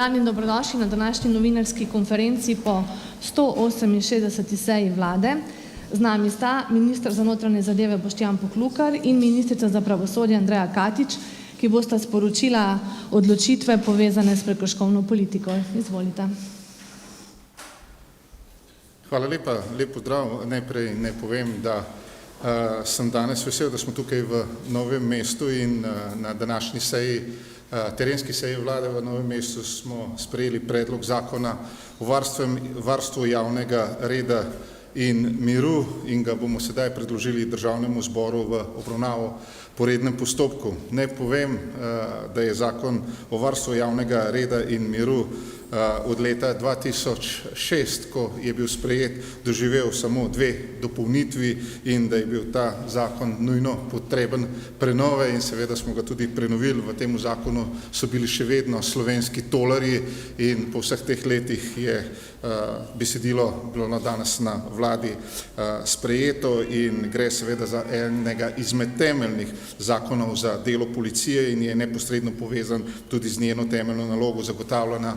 In dobrodošli na današnji novinarski konferenci po 168. seji vlade. Z nami sta minister za notranje zadeve Boštjan Poklukar in ministrica za pravosodje Andreja Katič, ki bosta sporočila odločitve povezane s prekrškovno politiko. Izvolite. Hvala lepa, lep pozdrav. Najprej naj povem, da sem danes vesel, da smo tukaj v Novem mestu in na današnji seji, terenski seji vlade v Novem mestu smo sprejeli predlog zakona o varstvu javnega reda in miru in ga bomo sedaj predložili Državnemu zboru v obravnavo po rednem postopku. Naj povem, da je zakon o varstvu javnega reda in miru od leta 2006, ko je bil sprejet, doživel samo 2 dopolnitvi in da je bil ta zakon nujno potreben prenove in seveda smo ga tudi prenovili. V tem zakonu so bili še vedno slovenski tolarji in po vseh teh letih je besedilo bilo danes na vladi sprejeto in gre seveda za enega izmed temeljnih zakonov za delo policije in je neposredno povezan tudi z njeno temeljno nalogo zagotavljanja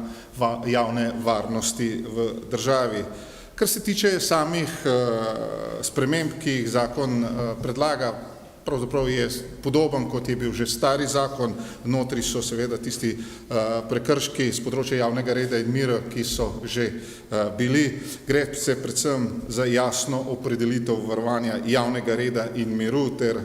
javne varnosti v državi. Kar se tiče samih sprememb, ki jih zakon predlaga, pravzaprav je podoben, kot je bil že stari zakon. Notri so seveda tisti prekrški z področja javnega reda in mira, ki so že bili. Gre se predvsem za jasno opredelitev varovanja javnega reda in miru ter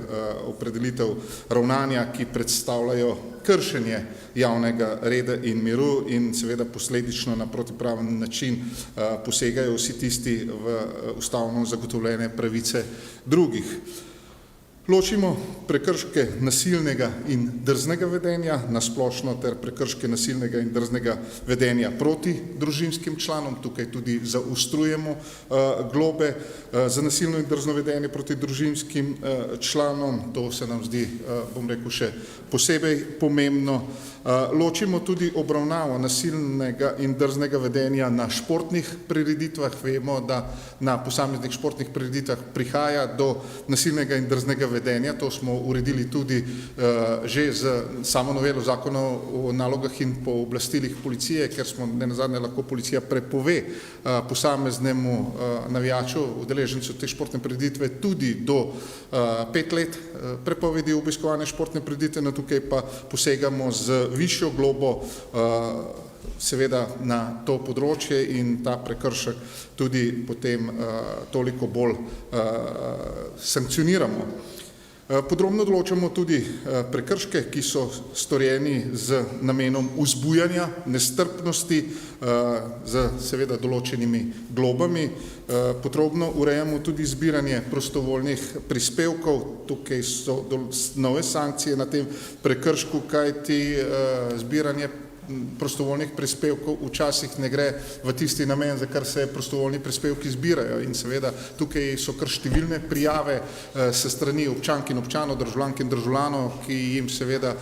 opredelitev ravnanja, ki predstavljajo kršenje javnega reda in miru in seveda posledično na protipraven način posegajo vsi tisti v ustavno zagotovljene pravice drugih. Ločimo prekrške nasilnega in drznega vedenja na splošno ter prekrške nasilnega in drznega vedenja proti družinskim članom. Tukaj tudi zaostrujemo globe za nasilno in drzno vedenje proti družinskim članom. To se nam zdi, bom rekel, še posebej pomembno. Ločimo tudi obravnavo nasilnega in drznega vedenja na športnih prireditvah. Vemo, da na posameznih športnih prireditvah prihaja do nasilnega in drznega vedenja. To smo uredili tudi že z samo novelo zakona o nalogah in pooblastilih policije, ker smo nenazadnje lahko policija prepove posameznemu navijaču, udeležencu te športne prireditve tudi do 5 let prepovedi obiskovanja športne prireditve, no tukaj pa posegamo z višjo globo seveda na to področje in ta prekršek tudi potem toliko bolj sankcioniramo. Podrobno določamo tudi prekrške, ki so storjeni z namenom vzbujanja nestrpnosti z seveda določenimi globami. Podrobno urejamo tudi zbiranje prostovoljnih prispevkov. Tukaj so nove sankcije na tem prekršku, kajti zbiranje prostovoljnih prispevkov včasih ne gre v tisti namen, za kar se prostovoljni prispevki zbirajo in seveda tukaj so kar številne prijave se strani občank in občanov, državljank in državljanov, ki jim seveda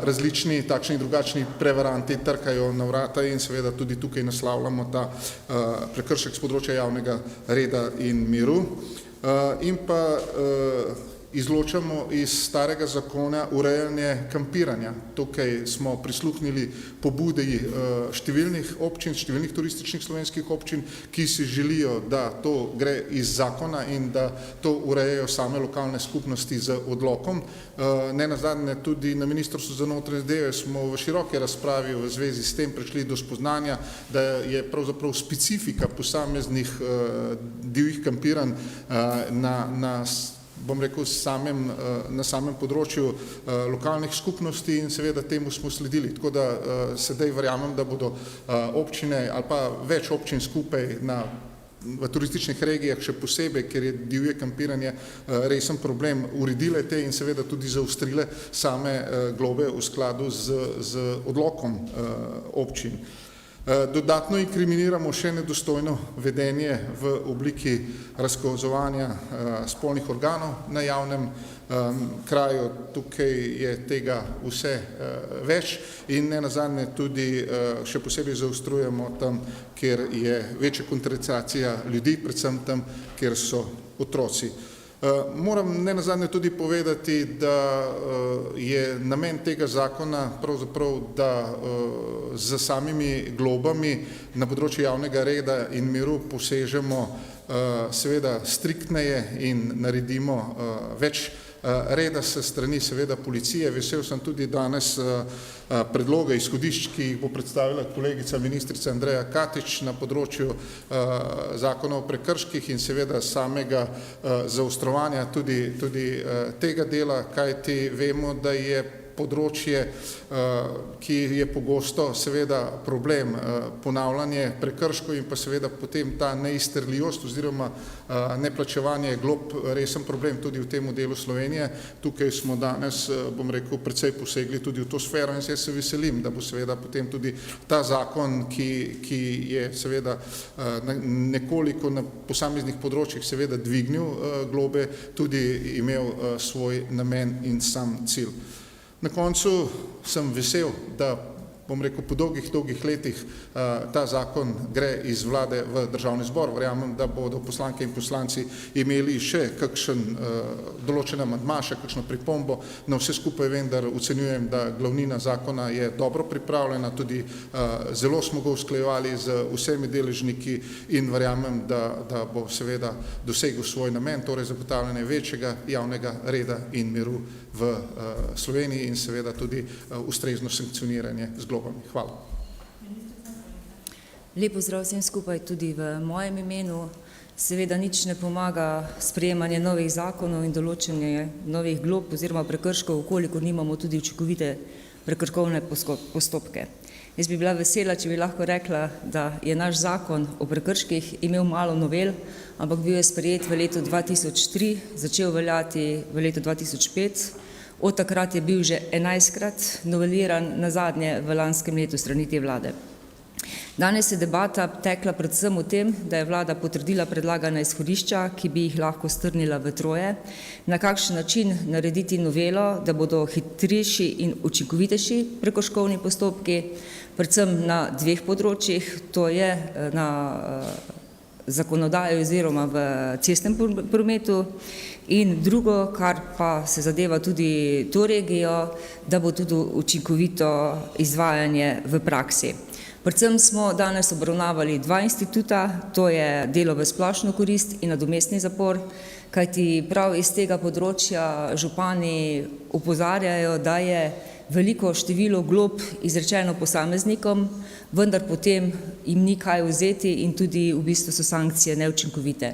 različni takšni in drugačni prevaranti trkajo na vrata in seveda tudi tukaj naslavljamo ta prekršek z področja javnega reda in miru. In pa izločamo iz starega zakona urejanje kampiranja. Tukaj smo prisluhnili pobudi številnih občin, številnih turističnih slovenskih občin, ki si želijo, da to gre iz zakona in da to urejajo same lokalne skupnosti z odlokom. Nenazadnje tudi na Ministrstvu za notranje zadeve smo v široki razpravi v zvezi s tem prišli do spoznanja, da je pravzaprav specifika posameznih divjih kampiranj bom rekel, na samem področju lokalnih skupnosti in seveda temu smo sledili. Tako da sedaj verjamem, da bodo občine ali pa več občin skupaj v turističnih regijah še posebej, ker je divje kampiranje resen problem, uredile te in seveda tudi zaostrile same globe v skladu z odlokom občin. Dodatno inkriminiramo še nedostojno vedenje v obliki razkazovanja spolnih organov na javnem kraju. Tukaj je tega vse več in nenazadnje tudi še posebej zaostrujemo tam, kjer je večja koncentracija ljudi, predvsem tam, kjer so otroci. Moram nenazadnje tudi povedati, da je namen tega zakona pravzaprav, da z samimi globami na področju javnega reda in miru posežemo seveda striktneje in naredimo več reda se strani seveda policije. Vesel sem tudi danes predloga izhodišč, ki jih bo predstavila kolegica ministrica Andreja Katič na področju zakona o prekrških in seveda samega zaostrovanja tudi tega dela, kajti vemo, da je področje, ki je pogosto seveda problem, ponavljanje prekrškov in pa seveda potem ta neizterljivost oziroma neplačevanje glob resen problem tudi v tem delu Slovenije. Tukaj smo danes, bom rekel, precej posegli tudi v to sfero in se veselim, da bo seveda potem tudi ta zakon, ki je seveda nekoliko na posameznih področjih seveda dvignil globe, tudi imel svoj namen in sam cilj. Na koncu sem vesel, da, bom rekel, po dolgih letih ta zakon gre iz vlade v državni zbor. Verjamem, da bodo poslanke in poslanci imeli še kakšen določen amandma, še kakšno pripombo. Na vse skupaj vendar ocenjujem, da glavnina zakona je dobro pripravljena, tudi zelo smo ga usklajevali z vsemi deležniki in verjamem, da bo seveda dosegel svoj namen, torej zagotavljanje večjega javnega reda in miru v Sloveniji in seveda tudi ustrezno sankcioniranje z globami. Hvala. Lep pozdrav vsem skupaj tudi v mojem imenu. Seveda nič ne pomaga sprejemanje novih zakonov in določenje novih glob oziroma prekrškov, koliko nimamo tudi učinkovite prekrškovne postopke. Jaz bi bila vesela, če bi lahko rekla, da je naš zakon o prekrških imel malo novel, ampak bil je sprejet v letu 2003, začel veljati v letu 2005. Od takrat je bil že 11-krat noveliran, nazadnje v lanskem letu strani te vlade. Danes je debata tekla predvsem o tem, da je vlada potrdila predlagana izhodišča, ki bi jih lahko strnila v troje, na kakšen način narediti novelo, da bodo hitrejši in učinkovitejši prekrškovni postopki, predvsem na dveh področjih, to je na zakonodaji oziroma v cestnem prometu in drugo, kar pa se zadeva tudi to regijo, da bo tudi učinkovito izvajanje v praksi. Predvsem smo danes obravnavali dva instituta, to je delo v splošno korist in nadomestni zapor, kajti prav iz tega področja župani opozarjajo, da je veliko število glob izrečeno posameznikom, vendar potem jim ni kaj vzeti in tudi v bistvu so sankcije neučinkovite.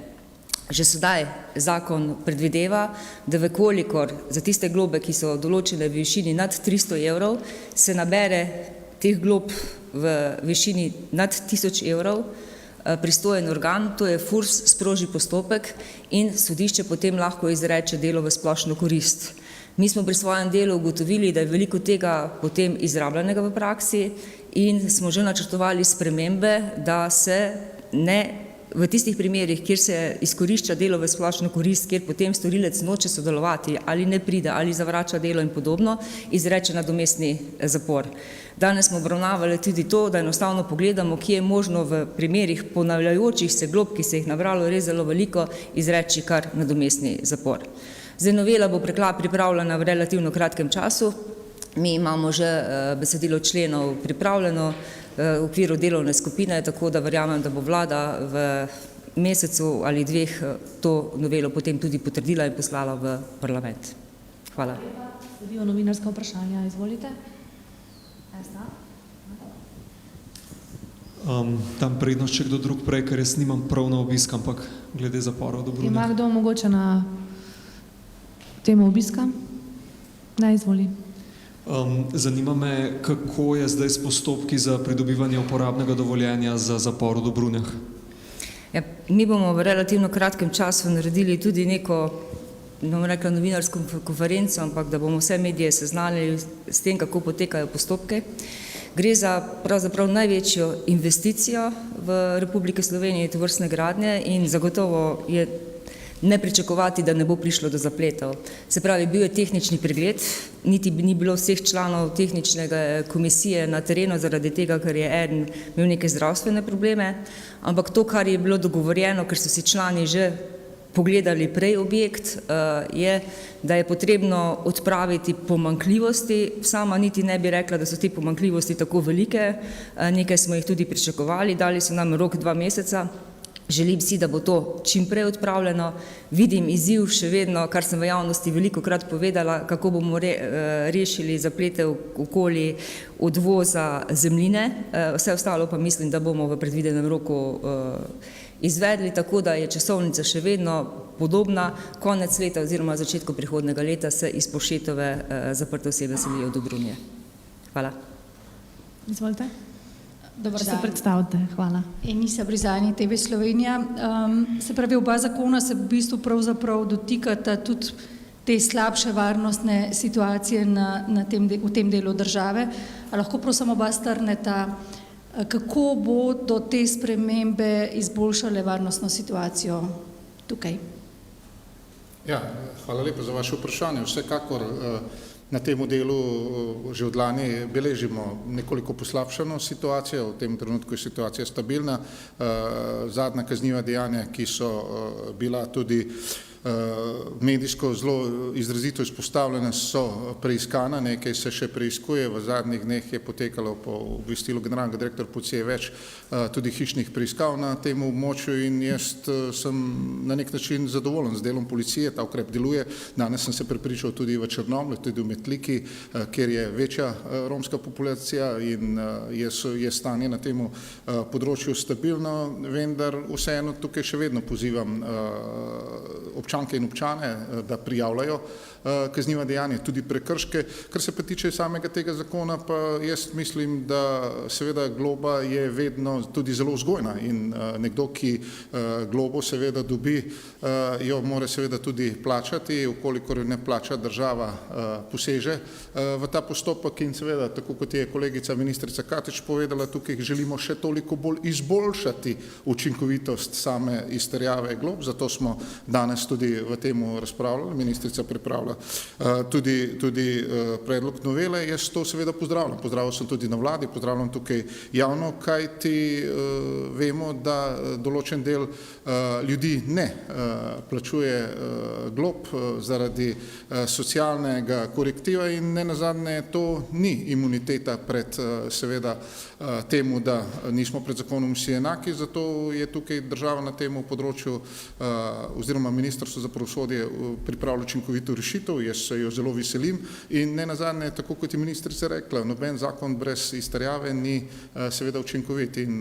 Že sedaj zakon predvideva, da vekolikor za tiste globe, ki so določene v višini nad 300 evrov, se nabere teh glob v višini nad 1000 evrov, pristojen organ, to je FURS, sproži postopek in sodišče potem lahko izreče delo v splošno korist. Mi smo pri svojem delu ugotovili, da je veliko tega potem izrabljenega v praksi in smo že načrtovali spremembe, da se ne v tistih primerih, kjer se izkorišča delo v splošno korist, kjer potem storilec noče sodelovati ali ne pride ali zavrača delo in podobno, izreče nadomestni zapor. Danes smo obravnavali tudi to, da enostavno pogledamo, kje je možno v primerih ponavljajočih se glob, ki se jih nabralo res zelo veliko, izreči kar nadomestni zapor. Zdaj novela bo pripravljena v relativno kratkem času. Mi imamo že besedilo členov pripravljeno v okviru delovne skupine, tako da verjamem, da bo vlada v mesecu ali dveh to novelo potem tudi potrdila in poslala v parlament. Hvala. Sledijo novinarska vprašanja, izvolite. Dam prednost še kdo drug prej, ker jaz nimam prav na obisk, ampak glede zaporov do Brune. Ima kdo mogoče na temo obiska? Ne, izvoli. Zanima me, kako je zdaj s postopki za pridobivanje uporabnega dovoljenja za zapor v Dobrunjah? Ja, mi bomo v relativno kratkem času naredili tudi neko, bom rekla, novinarsko konferenco, ampak da bomo vse medije seznanili s tem, kako potekajo postopke. Gre za pravzaprav največjo investicijo v Republiki Sloveniji tovrstne gradnje in zagotovo je ne pričakovati, da ne bo prišlo do zapletov. Se pravi, bil je tehnični pregled, niti ni bilo vseh članov tehnične komisije na terenu zaradi tega, ker je eden imel neke zdravstvene probleme, ampak to, kar je bilo dogovorjeno, ker so si člani že pogledali prej objekt, je, da je potrebno odpraviti pomanjkljivosti. Sama niti ne bi rekla, da so te pomanjkljivosti tako velike, nekaj smo jih tudi pričakovali, dali so nam rok 2 meseca. Želim si, da bo to čim prej odpravljeno. Vidim izziv še vedno, kar sem v javnosti velikokrat povedala, kako bomo rešili zapletev okoli odvoza zemljine. Vse ostalo pa mislim, da bomo v predvidenem roku izvedli, tako da je časovnica še vedno podobna. Konec leta oziroma začetku prihodnega leta se iz Povšetove zaprte osebe selijo do Drunje. Hvala. Izvolite. Dobar Če se dan. predstavite, hvala. Enisa Brizani, TV Slovenija. Se pravi, oba zakona se v bistvu pravzaprav dotikata tudi te slabše varnostne situacije v tem delu države. A lahko prosim oba strneta, kako bodo te spremembe izboljšale varnostno situacijo tukaj? Ja, hvala lepa za vaše vprašanje. Vsekakor na tem delu že od lani beležimo nekoliko poslabšano situacijo, v tem trenutku je situacija stabilna. Zadnja kazniva dejanja, ki so bila tudi medijsko zelo izrazito izpostavljena, so preiskana, nekaj se še preiskuje, v zadnjih dneh je potekalo po obvestilu generalnega direktorja policije več tudi hišnih preiskav na tem območju in jaz sem na nek način zadovoljen z delom policije, ta ukrep deluje. Danes sem se prepričal tudi v Črnomlju, tudi v Metliki, kjer je večja romska populacija in je stanje na tem področju stabilno, vendar vseeno tukaj še vedno pozivam občanke in občane, da prijavljajo kazniva dejanja, tudi prekrške. Kar se pa tiče samega tega zakona, pa jaz mislim, da seveda globa je vedno tudi zelo vzgojna in nekdo, ki globo seveda dobi, jo mora seveda tudi plačati, ukolikor ne plača, država poseže v ta postopek in seveda, tako kot je kolegica ministrica Katič povedala, tukaj želimo še toliko bolj izboljšati učinkovitost same izterjave glob, zato smo danes tudi v tem razpravljali, ministrica pripravlja tudi predlog novele. Jaz to seveda pozdravljam. Pozdravljal sem tudi na vladi, pozdravljam tukaj javno, kajti vemo, da določen del ljudi ne plačuje glob zaradi socialnega korektiva in nenazadnje to ni imuniteta pred seveda temu, da nismo pred zakonom vsi enaki, zato je tukaj država na tem področju oziroma Ministrstvo za pravosodje pripravilo učinkovito rešitev, jaz se jo zelo veselim in nenazadnje, tako kot je ministrica rekla, noben zakon brez izterjave ni seveda učinkovit in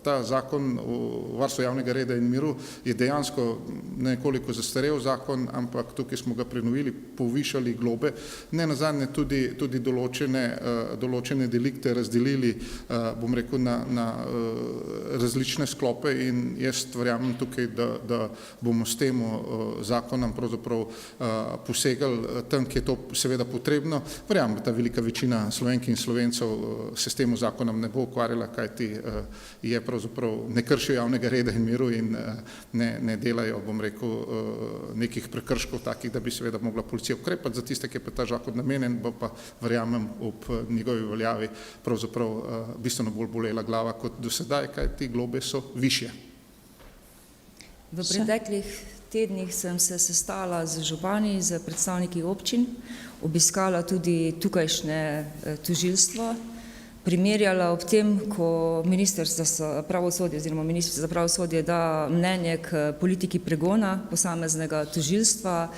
ta zakon o varstvu javnega reda in miru je dejansko nekoliko zastarel zakon, ampak tukaj smo ga prenovili, povišali globe, nenazadnje tudi določene delikte razdelili, bom rekel, na različne sklope in jaz verjamem tukaj, da bomo s tem zakonom pravzaprav posegali tam, kjer je to seveda potrebno. Verjamem, da ta velika večina Slovenk in Slovencev se s tem zakonom ne bo ukvarjala, kajti je pravzaprav ne kršijo javnega reda in miru in ne delajo, bom rekel, nekih prekrškov takih, da bi seveda mogla policija ukrepati. Za tiste, ki je pa ta zakon namenjen, bo pa verjamem ob njegovi veljavi pravzaprav bistveno bolj bolela glava kot do sedaj, kajti globe so višje. V preteklih tednih sem se sestala z župani, z predstavniki občin, obiskala tudi tukajšnje tožilstvo, primerjala ob tem, ko Ministrstvo za pravosodje oziroma Ministrstvo za pravosodje da mnenje k politiki pregona posameznega tožilstva,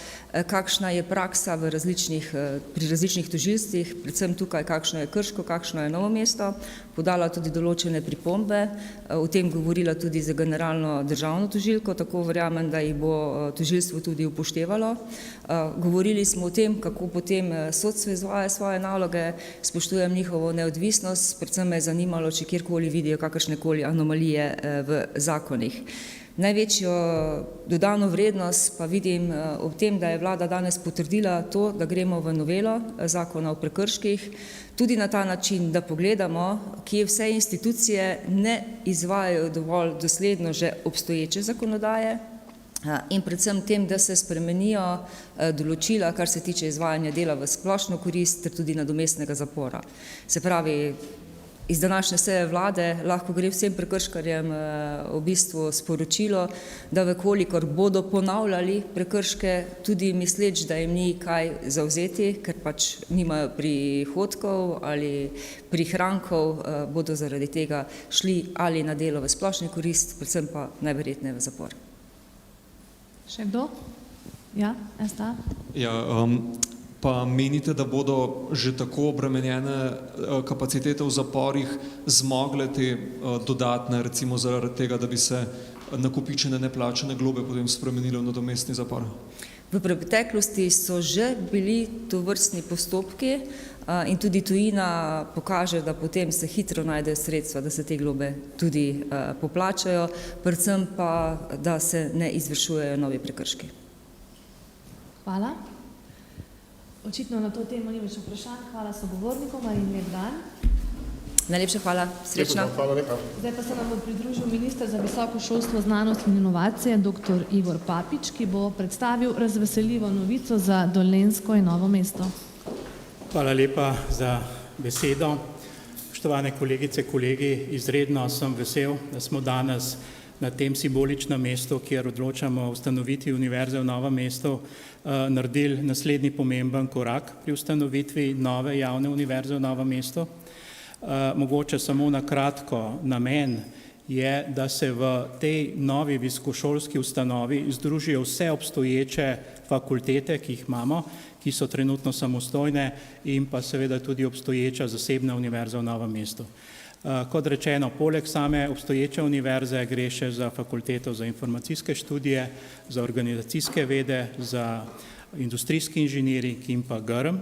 kakšna je praksa pri različnih tožilstvih, predvsem tukaj, kakšno je Krško, kakšno je Novo mesto, podala tudi določene pripombe, o tem govorila tudi z generalno državno tožilko, tako verjamem, da jih bo tožilstvo tudi upoštevalo. Govorili smo o tem, kako potem sodstvo izvaja svoje naloge, spoštujem njihovo neodvisnost, predvsem me je zanimalo, če kjerkoli vidijo kakršnekoli anomalije v zakonih. Največjo dodano vrednost pa vidim ob tem, da je vlada danes potrdila to, da gremo v novelo zakona o prekrških, tudi na ta način, da pogledamo, kje vse institucije ne izvajajo dovolj dosledno že obstoječe zakonodaje in predvsem tem, da se spremenijo določila, kar se tiče izvajanja dela v splošno korist ter tudi nadomestnega zapora. Se pravi, Iz današnje seje vlade lahko gre vsem prekrškarjem v bistvu sporočilo, da vekolikor bodo ponavljali prekrške, tudi misleč, da jim ni kaj zavzeti, ker pač nimajo prihodkov ali prihrankov, bodo zaradi tega šli ali na delo v splošni korist, predvsem pa najverjetneje v zapor. Še kdo? Ja, Esta? Ja, pa menite, da bodo že tako obremenjene kapacitete v zaporih zmogle te dodatne, recimo zaradi tega, da bi se nakopičene neplačane globe potem spremenile v nadomestni zapor? V preteklosti so že bili tovrstni postopki in tudi tujina pokaže, da potem se hitro najdejo sredstva, da se te globe tudi poplačajo, predvsem pa, da se ne izvršujejo novi prekrški. Hvala. Očitno na to temo ni več vprašanj. Hvala sogovornikoma in lep dan. Najlepša hvala, srečno. Hvala lepa. Zdaj pa se nam bo pridružil minister za visoko šolstvo, znanost in inovacije, dr. Igor Papič, ki bo predstavil razveseljivo novico za Dolenjsko in Novo mesto. Hvala lepa za besedo. Spoštovane kolegice, kolegi, izredno sem vesel, da smo danes na tem simboličnem mestu, kjer odločamo o ustanovitvi Univerze v Novem mestu, naredili naslednji pomemben korak pri ustanovitvi nove javne univerze v Novem mestu. Mogoče samo na kratko, namen je, da se v tej novi visokošolski ustanovi združijo vse obstoječe fakultete, ki jih imamo, ki so trenutno samostojne, in pa seveda tudi obstoječa zasebna univerza v Novem mestu. Kot rečeno, poleg same obstoječe univerze gre še za fakulteto za informacijske študije, za organizacijske vede, za industrijski inženiring in pa GRM.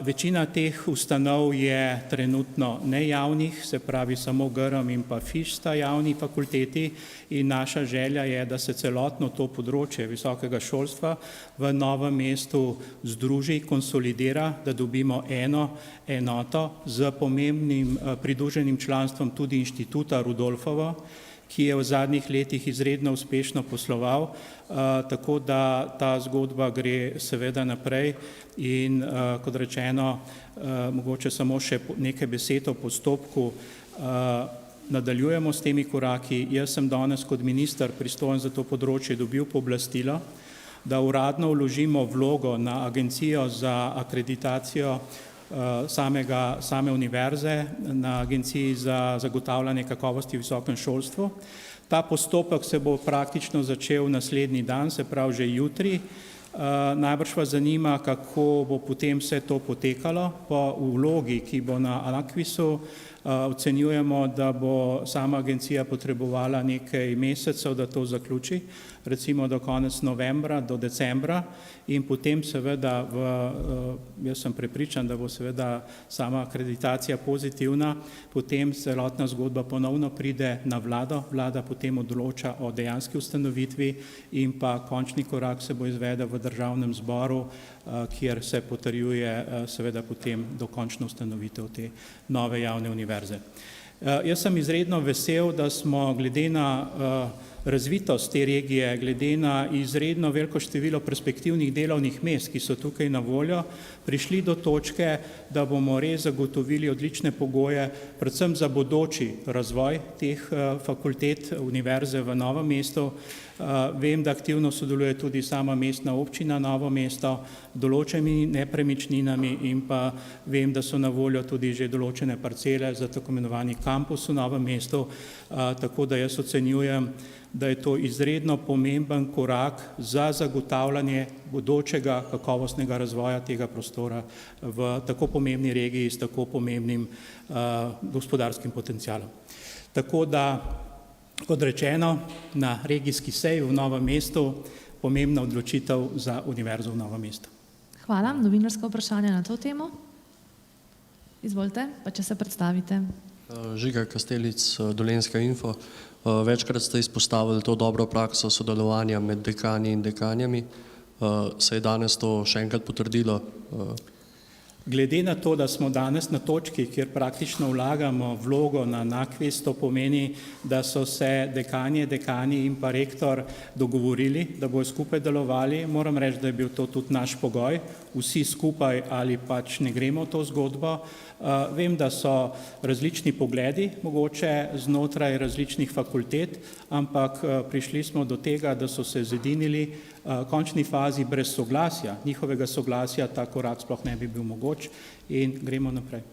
Večina teh ustanov je trenutno nejavnih, se pravi samo GRM in pa FIŠ sta javni fakulteti, in naša želja je, da se celotno to področje visokega šolstva v Novem mestu združi, konsolidira, da dobimo eno enoto z pomembnim pridruženim članstvom tudi Inštituta Rudolfovo, ki je v zadnjih letih izredno uspešno posloval, tako da ta zgodba gre seveda naprej in, kot rečeno, mogoče samo še nekaj besed o postopku. Nadaljujemo s temi koraki. Jaz sem danes kot minister pristojen za to področje dobil pooblastilo, da uradno vložimo vlogo na Agencijo za akreditacijo same univerze, na Agenciji za zagotavljanje kakovosti v visokem šolstvu. Ta postopek se bo praktično začel naslednji dan, se pravi že jutri. Najbrž vas zanima, kako bo potem vse to potekalo. Po vlogi, ki bo na Anakvisu, ocenjujemo, da bo sama agencija potrebovala nekaj mesecev, da to zaključi, recimo do konec novembra, do decembra, in potem seveda, jaz sem prepričan, da bo seveda sama akreditacija pozitivna, potem celotna zgodba ponovno pride na vlado, vlada potem odloča o dejanski ustanovitvi in pa končni korak se bo izvedel v državnem zboru, kjer se potrjuje seveda potem dokončno ustanovitev te nove javne univerze. Jaz sem izredno vesel, da smo glede na razvitost te regije, glede na izredno veliko število perspektivnih delovnih mest, ki so tukaj na voljo, prišli do točke, da bomo res zagotovili odlične pogoje, predvsem za bodoči razvoj teh fakultet univerze v Novem mestu. Vem, da aktivno sodeluje tudi sama mestna občina Novo mesto, določenimi nepremičninami, in pa vem, da so na voljo tudi že določene parcele za tako imenovani kampus v Novem mestu, tako da jaz ocenjujem, da je to izredno pomemben korak za zagotavljanje bodočega kakovostnega razvoja tega prostora v tako pomembni regiji s tako pomembnim gospodarskim potencialom. Tako da, kot rečeno, na regijski seji v Novem mestu pomembna odločitev za Univerzo v Novem mestu. Hvala. Novinarsko vprašanje na to temo? Izvolite, pa če se predstavite. Žiga Kastelic, Dolenjska info. Večkrat ste izpostavili to dobro prakso sodelovanja med dekani in dekanjami. Se je danes to še enkrat potrdilo? Glede na to, da smo danes na točki, kjer praktično vlagamo vlogo na NAKVIS, to pomeni, da so se dekani in pa rektor dogovorili, da bojo skupaj delovali. Moram reči, da je bil to tudi naš pogoj, vsi skupaj ali pač ne gremo v to zgodbo. Vem, da so različni pogledi, mogoče znotraj različnih fakultet, ampak prišli smo do tega, da so se zedinili v končni fazi brez soglasja, njihovega soglasja, ta korak sploh ne bi bil mogoč in gremo naprej.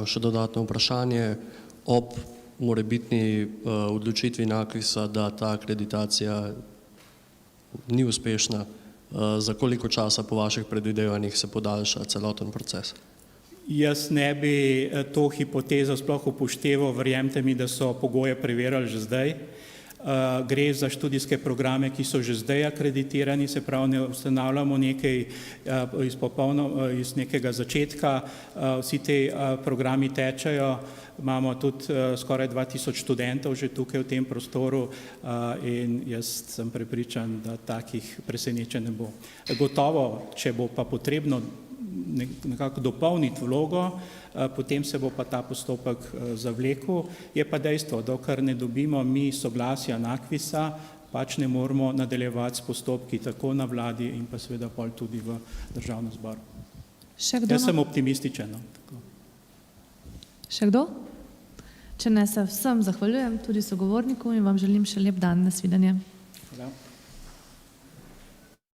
Še dodatno vprašanje. Ob morebitni odločitvi NAKVIS-a, da ta akreditacija ni uspešna, za koliko časa po vaših predvidevanjih se podaljša celoten proces? Jaz ne bi to hipotezo sploh upošteval, verjemite mi, da so pogoje preverjali že zdaj. Gre za študijske programe, ki so že zdaj akreditirani, se pravi, ne ustanavljamo nekaj iz nekega začetka, vsi te programi tečejo, imamo tudi skoraj 2000 študentov že tukaj v tem prostoru in jaz sem prepričan, da takih presenečenj ne bo. Gotovo, če bo pa potrebno nekako dopolniti vlogo, potem se bo pa ta postopek zavlekel. Je pa dejstvo, dokler ne dobimo mi soglasja NAKVIS-a, pač ne moramo nadaljevati s postopki tako na vladi in pa seveda pol tudi v državnem zboru. Jaz sem optimističen. Še kdo? Če ne, se vsem zahvaljujem, tudi sogovorniku in vam želim še lep dan. Nasvidenje. Hvala.